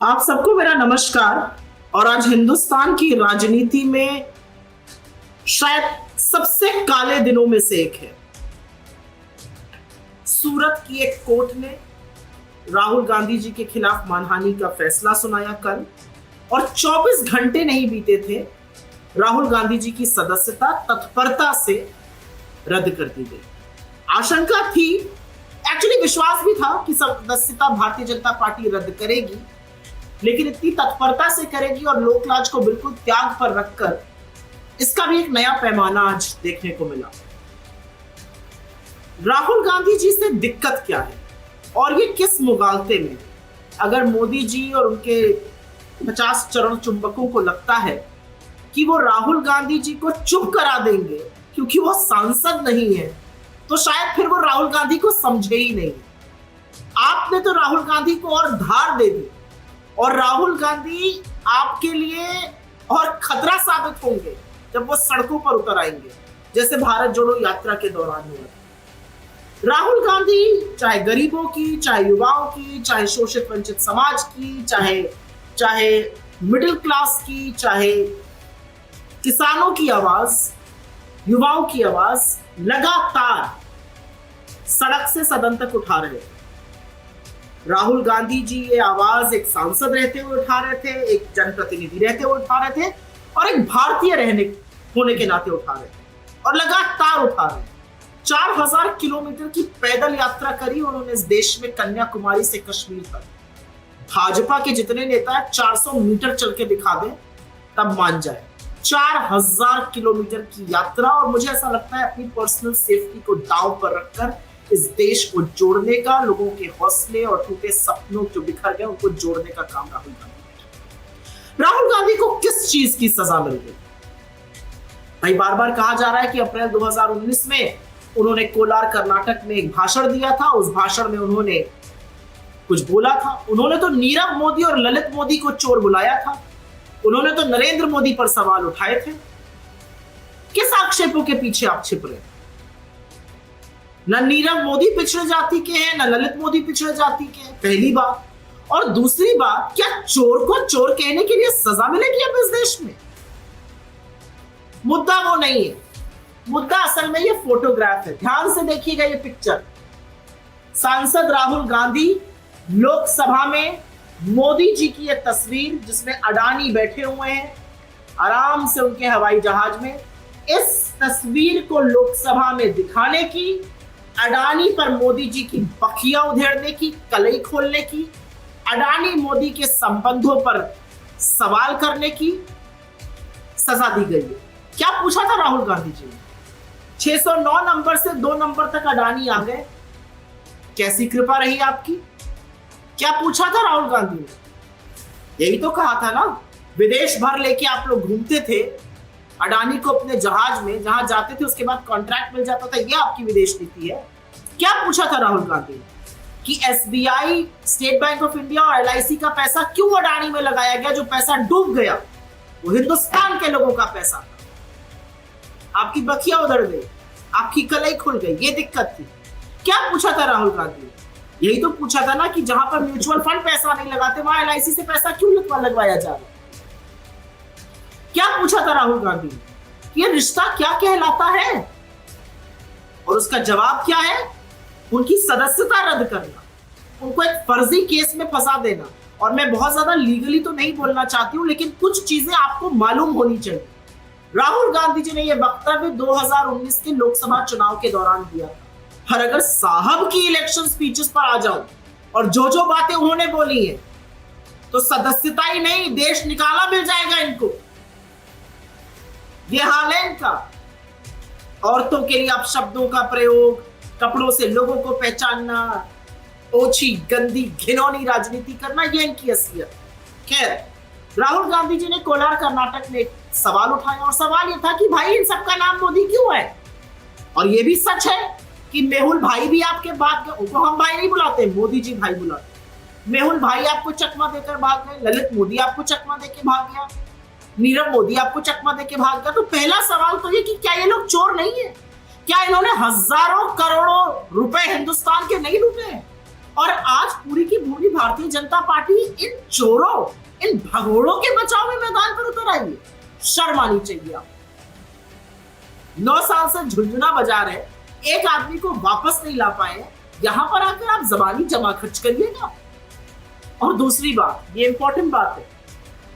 आप सबको मेरा नमस्कार। और आज हिंदुस्तान की राजनीति में शायद सबसे काले दिनों में से एक है। सूरत की एक कोर्ट ने राहुल गांधी जी के खिलाफ मानहानि का फैसला सुनाया कल, और 24 घंटे नहीं बीते थे राहुल गांधी जी की सदस्यता तत्परता से रद्द कर दी गई। आशंका थी, एक्चुअली विश्वास भी था कि सदस्यता भारतीय जनता पार्टी रद्द करेगी, लेकिन इतनी तत्परता से करेगी और लोकलाज को बिल्कुल त्याग पर रखकर इसका भी एक नया पैमाना आज देखने को मिला। राहुल गांधी जी से दिक्कत क्या है और ये किस मुगालते में? अगर मोदी जी और उनके 50 चरण चुंबकों को लगता है कि वो राहुल गांधी जी को चुप करा देंगे क्योंकि वो सांसद नहीं है, तो शायद फिर वो राहुल गांधी को समझे ही नहीं। आपने तो राहुल गांधी को और धार दे दी, और राहुल गांधी आपके लिए और खतरा साबित होंगे जब वो सड़कों पर उतर आएंगे, जैसे भारत जोड़ो यात्रा के दौरान हुआ। राहुल गांधी चाहे गरीबों की, चाहे युवाओं की, चाहे शोषित वंचित समाज की, चाहे मिडिल क्लास की, चाहे किसानों की आवाज, युवाओं की आवाज लगातार सड़क से सदन तक उठा रहे थे। राहुल गांधी जी ये आवाज एक सांसद रहते हुए उठा रहे थे, एक जनप्रतिनिधि रहते हुए उठा रहे थे, और एक भारतीय होने के नाते उठा रहे थे, और लगातार उठा रहे थे। 4000 किलोमीटर की पैदल यात्रा करी उन्होंने इस देश में, कन्याकुमारी से कश्मीर तक। भाजपा के जितने नेता 400 मीटर चल के दिखा दें तब मान जाए। 4000 किलोमीटर की यात्रा, और मुझे ऐसा लगता है अपनी पर्सनल सेफ्टी को दांव पर रखकर इस देश को जोड़ने का, लोगों के हौसले और टूटे सपनों जो बिखर गए उनको जोड़ने का काम राहुल गांधी को किस चीज की सजा मिल गई? भाई बार बार कहा जा रहा है कि अप्रैल 2019 में उन्होंने कोलार कर्नाटक में एक भाषण दिया था। उस भाषण में उन्होंने कुछ बोला था। उन्होंने तो नीरव मोदी और ललित मोदी को चोर बुलाया था। उन्होंने तो नरेंद्र मोदी पर सवाल उठाए थे। किस आक्षेपों के पीछे आप छिप रहे? न नीरव मोदी पिछड़े जाति के हैं, न ललित मोदी पिछड़े जाति के हैं, पहली बात। और दूसरी बात, क्या चोर को चोर कहने के लिए सजा मिलेगी अब इस देश में? मुद्दा वो नहीं है। मुद्दा असल में ये फोटोग्राफ है। ध्यान से देखिएगा ये पिक्चर। सांसद राहुल गांधी लोकसभा में, मोदी जी की ये तस्वीर जिसमें अडानी बैठे हुए हैं आराम से उनके हवाई जहाज में। इस तस्वीर को लोकसभा में दिखाने की, अडानी पर मोदी जी की बखिया उधेड़ने की, कलई खोलने की, अडानी मोदी के संबंधों पर सवाल करने की सजा दी गई है। क्या पूछा था राहुल गांधी जी ने? 609 नंबर से 2 नंबर तक अडानी आ गए। कैसी कृपा रही आपकी? क्या पूछा था राहुल गांधी ने? यही तो कहा था ना, विदेश भर लेके आप लोग घूमते थे अडानी को अपने जहाज में, जहां जाते थे उसके बाद कॉन्ट्रैक्ट मिल जाता था। यह आपकी विदेश नीति है। क्या पूछा था राहुल गांधी ने कि SBI, state bank of India और एलआईसी का पैसा क्यों अडानी में लगाया गया? जो पैसा डूब गया वो हिंदुस्तान के लोगों का पैसा था। आपकी बखिया उधड़ गई, आपकी कलई खुल गई, ये दिक्कत थी। क्या पूछा था राहुल गांधी ने? यही तो पूछा था ना कि जहां पर म्यूचुअल फंड पैसा नहीं लगाते वहां एलआईसी से पैसा क्यों लगवाया जा रहा है? क्या पूछा था राहुल गांधी ने? ये रिश्ता क्या कहलाता है? और उसका जवाब क्या है? उनकी सदस्यता रद्द करना, उनको एक फर्जी केस में फंसा देना। और मैं बहुत ज्यादा लीगली तो नहीं बोलना चाहती हूं, लेकिन कुछ चीजें आपको मालूम होनी चाहिए। राहुल गांधी जी ने यह वक्तव्य 2019 के लोकसभा चुनाव के दौरान दिया था। और अगर साहब की इलेक्शन स्पीचेस पर आ जाऊं और जो बातें उन्होंने बोली है, तो सदस्यता ही नहीं, देश निकाला मिल जाएगा इनको। ये हाल है इनका। औरतों के लिए अपशब्दों का प्रयोग, कपड़ों से लोगों को पहचानना, ओछी गंदी घिनौनी राजनीति करना, ये इनकी असलियत। खैर, राहुल गांधी जी ने कोलार कर्नाटक में एक सवाल उठाया, और सवाल ये था कि भाई इन सबका नाम मोदी क्यों है? और ये भी सच है कि मेहुल भाई भी आपके बाद, उनको हम भाई नहीं बुलाते, मोदी जी भाई बुलाते। मेहुल भाई आपको चकमा देकर भाग गए, ललित मोदी आपको चकमा देकर भाग गया, नीरव मोदी आपको चकमा देके भाग गया। तो पहला सवाल तो ये कि क्या ये लोग चोर नहीं है? क्या इन्होंने हजारों करोड़ों रुपए हिंदुस्तान के नहीं लूटे हैं? और आज पूरी की पूरी भारतीय जनता पार्टी इन चोरों, इन भगोड़ों के बचाव में मैदान पर उतर आई है। शर्म आनी चाहिए आप। 9 साल से झुंझुना बजा रहे एक आदमी को वापस नहीं ला पाए, यहां पर आकर आप जबानी जमा खर्च करिएगा। और दूसरी बात, ये इंपॉर्टेंट बात है,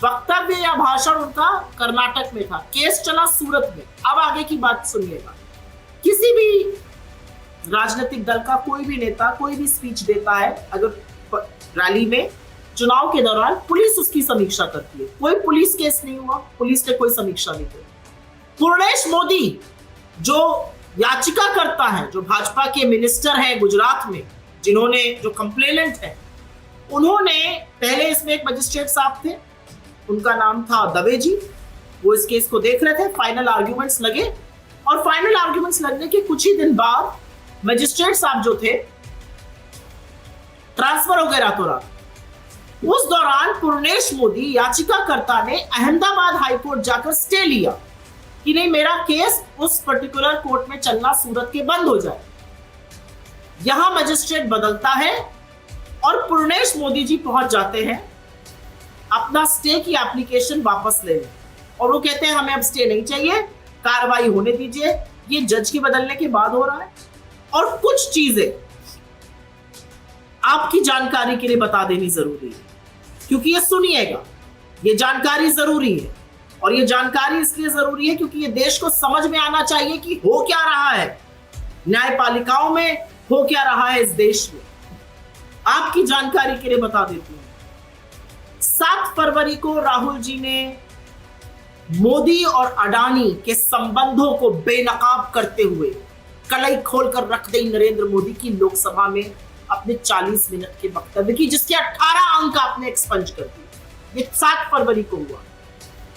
वक्तव्य या भाषण उनका कर्नाटक में था, केस चला सूरत में। अब आगे की बात सुनिएगा। किसी भी राजनीतिक दल का कोई भी नेता कोई भी स्पीच देता है, अगर रैली में, चुनाव के दौरान पुलिस उसकी समीक्षा करती है। कोई पुलिस केस नहीं हुआ, पुलिस ने कोई समीक्षा नहीं की। पूर्णेश मोदी जो याचिका करता है, जो भाजपा के मिनिस्टर हैं गुजरात में, जिन्होंने, जो कंप्लेनेंट है, उन्होंने पहले इसमें एक मजिस्ट्रेट साहब थे, उनका नाम था दवे जी, वो इस केस को देख रहे थे। फाइनल आर्ग्यूमेंट्स लगे और फाइनल आर्ग्यूमेंट्स लगने के कुछ ही दिन बाद मजिस्ट्रेट साहब जो थे ट्रांसफर हो गए रातों रात। उस दौरान पूर्णेश मोदी याचिकाकर्ता ने अहमदाबाद हाईकोर्ट जाकर स्टे लिया कि नहीं, मेरा केस उस पर्टिकुलर कोर्ट में चलना सूरत के बंद हो जाए। यहां मजिस्ट्रेट बदलता है और पूर्णेश मोदी जी पहुंच जाते हैं, अपना स्टे की एप्लीकेशन वापस ले लें और वो कहते हैं हमें अब स्टे नहीं चाहिए, कार्रवाई होने दीजिए। ये जज के बदलने के बाद हो रहा है। और कुछ चीजें आपकी जानकारी के लिए बता देनी जरूरी है, क्योंकि ये सुनिएगा, ये जानकारी जरूरी है। और ये जानकारी इसलिए जरूरी है क्योंकि ये देश को समझ में आना चाहिए कि हो क्या रहा है न्यायपालिकाओं में, हो क्या रहा है इस देश में। आपकी जानकारी के लिए बता देती हूं, 7 फरवरी को राहुल जी ने मोदी और अडानी के संबंधों को बेनकाब करते हुए कलई खोलकर रख दी नरेंद्र मोदी की लोकसभा में अपने 40 मिनट के वक्तव्य की, जिसके 18 अंक आपने एक्सपंज कर दिए। ये 7 फरवरी को हुआ।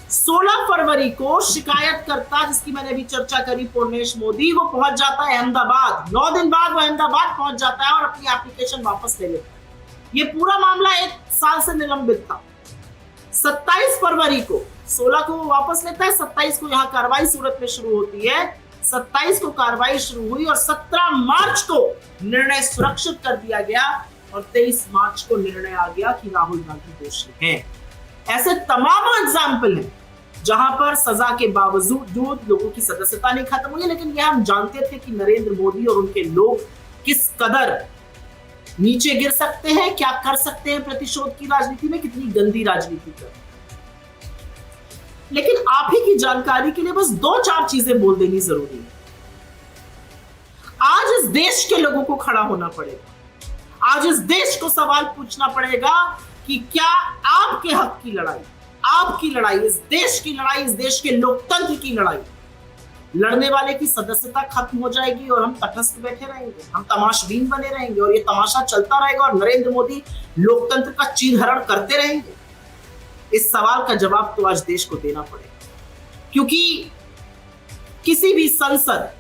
16 फरवरी को शिकायतकर्ता, जिसकी मैंने अभी चर्चा करी, पूर्णेश मोदी, वो पहुंच जाता है अहमदाबाद। 9 दिन बाद वो अहमदाबाद पहुंच जाता है और अपनी एप्लीकेशन वापस ले लेता है। ये पूरा मामला 1 साल से निलंबित था। 27 फरवरी को, 16 को वो वापस लेता है, 27 को यहां कार्रवाई सूरत में शुरू होती है। 27 को कार्रवाई शुरू हुई और 17 मार्च को निर्णय सुरक्षित कर दिया गया और 23 मार्च को निर्णय आ गया कि राहुल गांधी दोषी हैं। ऐसे तमाम एग्जाम्पल हैं जहां पर सजा के बावजूद लोगों की सदस्यता नहीं खत्म हुई, लेकिन यह हम जानते थे कि नरेंद्र मोदी और उनके लोग किस कदर नीचे गिर सकते हैं, क्या कर सकते हैं प्रतिशोध की राजनीति में, कितनी गंदी राजनीति कर। लेकिन आप ही की जानकारी के लिए बस 2-4 चीजें बोल देनी जरूरी है। आज इस देश के लोगों को खड़ा होना पड़ेगा। आज इस देश को सवाल पूछना पड़ेगा कि क्या आपके हक की लड़ाई, आपकी लड़ाई, इस देश की लड़ाई, इस देश के लोकतंत्र की लड़ाई, लड़ने वाले की सदस्यता खत्म हो जाएगी और हम तटस्थ बैठे रहेंगे, हम तमाशबीन बने रहेंगे और ये तमाशा चलता रहेगा और नरेंद्र मोदी लोकतंत्र का चीरहरण करते रहेंगे। इस सवाल का जवाब तो आज देश को देना पड़ेगा, क्योंकि किसी भी संसद,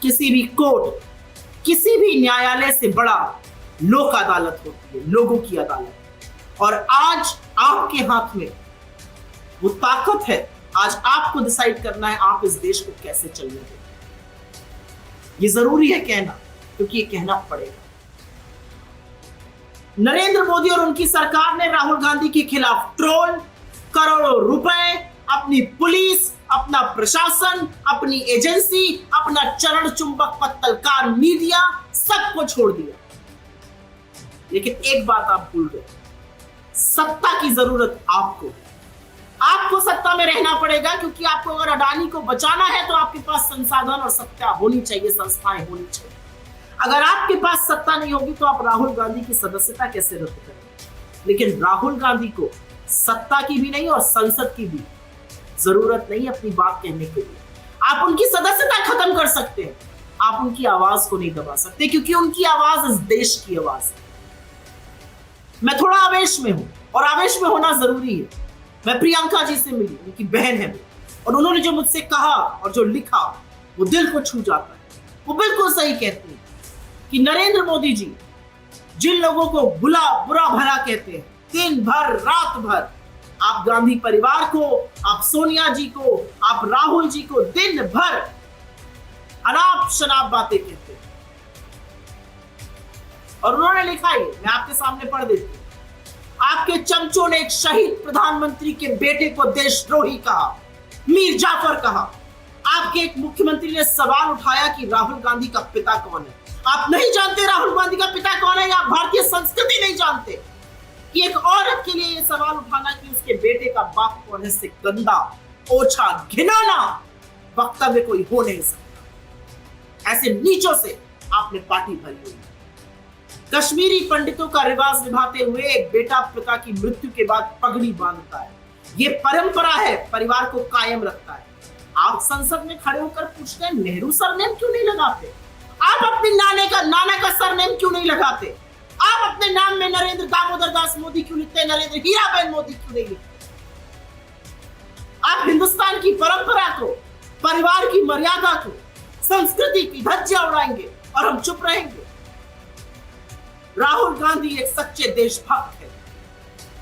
किसी भी कोर्ट, किसी भी न्यायालय से बड़ा लोक अदालत होती है, लोगों की अदालत। और आज आपके हाथ में वो ताकत है, आज आपको डिसाइड करना है आप इस देश को कैसे चलने देंगे। ये जरूरी है कहना, क्योंकि ये कहना पड़ेगा। नरेंद्र मोदी और उनकी सरकार ने राहुल गांधी के खिलाफ ट्रोल, करोड़ों रुपए, अपनी पुलिस, अपना प्रशासन, अपनी एजेंसी, अपना चरण चुंबक पत्तलकार मीडिया, सबको छोड़ दिया। लेकिन एक बात आप भूल गए, सत्ता की जरूरत आपको है। आपको सत्ता में रहना पड़ेगा, क्योंकि आपको अगर अडानी को बचाना है तो आपके पास संसाधन और सत्ता होनी चाहिए, संस्थाएं होनी चाहिए। अगर आपके पास सत्ता नहीं होगी तो आप राहुल गांधी की सदस्यता कैसे रद्द करेंगे? लेकिन राहुल गांधी को सत्ता की भी नहीं और संसद की भी जरूरत नहीं अपनी बात कहने के लिए। आप उनकी सदस्यता खत्म कर सकते हैं, आप उनकी आवाज को नहीं दबा सकते, क्योंकि उनकी आवाज इस देश की आवाज है। मैं थोड़ा आवेश में हूं और आवेश में होना जरूरी है। मैं प्रियंका जी से मिली, उनकी बहन है वो, और उन्होंने जो मुझसे कहा और जो लिखा वो दिल को छू जाता है। वो बिल्कुल सही कहती है कि नरेंद्र मोदी जी जिन लोगों को बुरा भला कहते हैं, दिन भर रात भर आप गांधी परिवार को, आप सोनिया जी को, आप राहुल जी को दिन भर अनाप शनाप बातें कहते हैं। और उन्होंने लिखा है, मैं आपके सामने पढ़ देती हूँ। आपके चमचों ने एक शहीद प्रधानमंत्री के बेटे को देशद्रोही कहा, मीर जाफर कहा। आपके एक मुख्यमंत्री ने सवाल उठाया कि राहुल गांधी का पिता कौन है। आप नहीं जानते राहुल गांधी का पिता कौन है, या आप भारतीय संस्कृति नहीं जानते कि एक औरत के लिए यह सवाल उठाना कि उसके बेटे का बाप कौन है, से गंदा, ओछा, घिनौना वक्तव्य कोई हो नहीं सकता। ऐसे नीचों से आपने पार्टी भरी हुई। कश्मीरी पंडितों का रिवाज निभाते हुए एक बेटा पिता की मृत्यु के बाद पगड़ी बांधता है। ये परंपरा है, परिवार को कायम रखता है। आप संसद में खड़े होकर पूछते हैं नेहरू सरनेम क्यों नहीं लगाते? आप अपने नाना का सरनेम क्यों नहीं लगाते? आप अपने नाम में नरेंद्र दामोदर दास मोदी क्यों लिखते हैं, नरेंद्र हीराबेन मोदी क्यों नहीं लिखते? आप हिंदुस्तान की परंपरा को, परिवार की मर्यादा को, संस्कृति की धज्जियां उड़ाएंगे और हम चुप रहेंगे। राहुल गांधी एक सच्चे देशभक्त है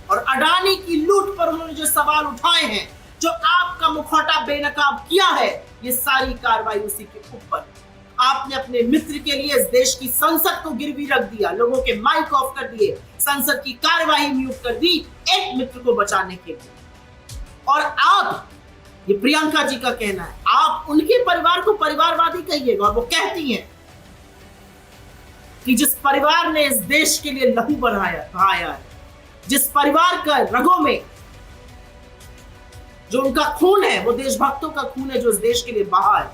और अडानी की लूट पर उन्होंने जो सवाल उठाए हैं, जो आपका मुखौटा बेनकाब किया है, ये सारी कार्रवाई उसी के ऊपर। आपने अपने मित्र के लिए इस देश की संसद को गिरवी रख दिया, लोगों के माइक ऑफ कर दिए, संसद की कार्यवाही म्यूट कर दी एक मित्र को बचाने के लिए। और आप, ये प्रियंका जी का कहना है, आप उनके परिवार को परिवारवादी कहिएगा, और वो कहती हैं कि जिस परिवार ने इस देश के लिए लहू बहाया है, जिस परिवार का रगों में जो उनका खून है, वो देशभक्तों का खून है जो इस देश के लिए बहा है,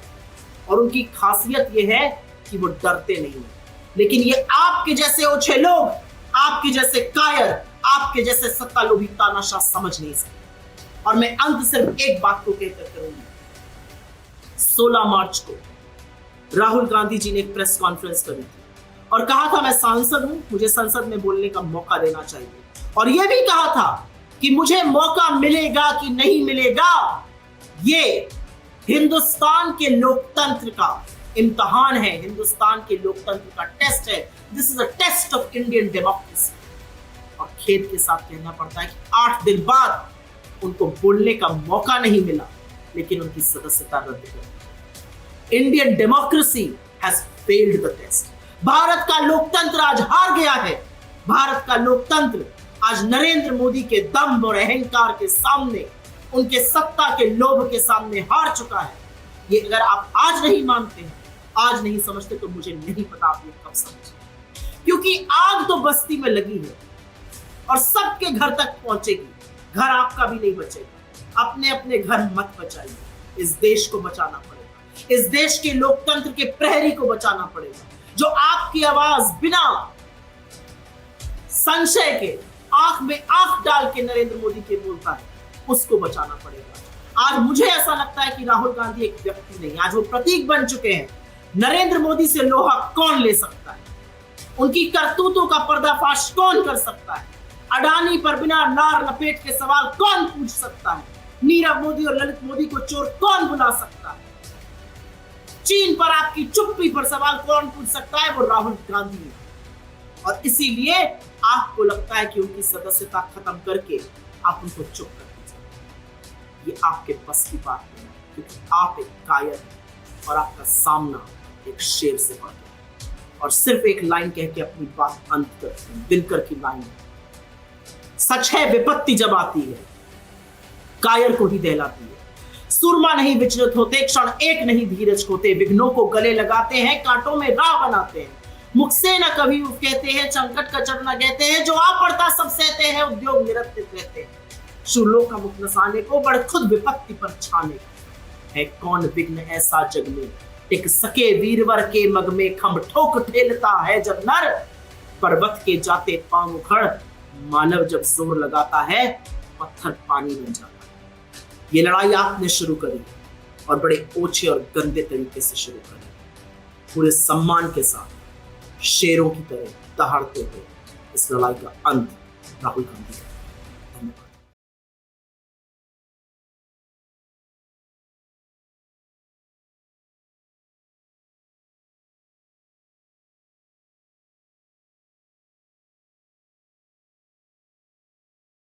और उनकी खासियत ये है कि वो डरते नहीं है। लेकिन ये आपके जैसे ओछे लोग, आपके जैसे कायर, आपके जैसे सत्ता लोभी तानाशाह समझ नहीं सकते। और मैं अंत सिर्फ एक बात को कहकर करूंगी। 16 मार्च को राहुल गांधी जी ने एक प्रेस कॉन्फ्रेंस करी थी और कहा था मैं सांसद हूं, मुझे संसद में बोलने का मौका देना चाहिए। और यह भी कहा था कि मुझे मौका मिलेगा कि नहीं मिलेगा, ये हिंदुस्तान के लोकतंत्र का इम्तिहान है, हिंदुस्तान के लोकतंत्र का टेस्ट है। This is a test of Indian democracy. और खेद के साथ कहना पड़ता है कि 8 दिन बाद उनको बोलने का मौका नहीं मिला, लेकिन उनकी सदस्यता रद्द कर दी। Indian democracy has failed the test. Bharat का लोकतंत्र आज हार गया है। भारत का लोकतंत्र आज नरेंद्र मोदी के दम और अहंकार के सामने, उनके सत्ता के लोभ के सामने हार चुका है। ये अगर आप आज नहीं मानते हैं, आज नहीं समझते, तो मुझे नहीं पता आप ये कब समझेंगे। क्योंकि आग तो बस्ती में लगी है और सबके घर तक पहुंचेगी। घर आपका भी नहीं बचेगा। अपने अपने घर मत बचाइए, इस देश को बचाना पड़ेगा। इस देश के लोकतंत्र के प्रहरी को बचाना पड़ेगा, जो आपकी आवाज बिना संशय के, आंख में आंख डाल के नरेंद्र मोदी के बोलता है, उसको बचाना पड़ेगा। आज मुझे ऐसा लगता है कि राहुल गांधी एक व्यक्ति नहीं, आज वो प्रतीक बन चुके हैं। नरेंद्र मोदी से लोहा कौन ले सकता है? उनकी करतूतों का पर्दाफाश कौन कर सकता है? अडानी पर बिना नार लपेट के सवाल कौन पूछ सकता है? नीरव मोदी और ललित मोदी को चोर कौन बुला सकता है? चीन पर आपकी चुप्पी पर सवाल कौन पूछ सकता है? वो राहुल गांधी है। और इसीलिए आपको लगता है कि उनकी सदस्यता खत्म करके आप उनको चुप कर दीजिए। ये आपके बस की बात नहीं है, क्योंकि आप एक कायर हैं और आपका सामना एक शेर से बढ़ गया। और सिर्फ एक लाइन कह के अपनी बात अंत करते हैं, दिनकर की लाइन है, सच है विपत्ति जब आती है कायर को ही दहलाती है। सुरमा नहीं विचलित होते, क्षण एक नहीं धीरज खोते, विघ्नों को गले लगाते हैं, कांटों में राह बनाते हैं। मुख से न कभी उफ कहते हैं, संकट कचर न कहते हैं, जो आ पड़ता सब सहते हैं, उद्योग निरंतर रहते हैं। शूलों का मुख नसाने को, बड़ खुद विपत्ति पर छाने को। है कौन विघ्न ऐसा जग में, टिक सके वीरवर के मग में, खम्भ ठोक ठेलता है जब नर, पर्वत के जाते पांव उखड़, मानव जब जोर लगाता है, पत्थर पानी बन जाता है। ये लड़ाई आपने शुरू करी और बड़े ओछे और गंदे तरीके से शुरू करी, पूरे सम्मान के साथ, शेरों की तरह दहाड़ते हुए। इस लड़ाई का अंत राहुल गांधी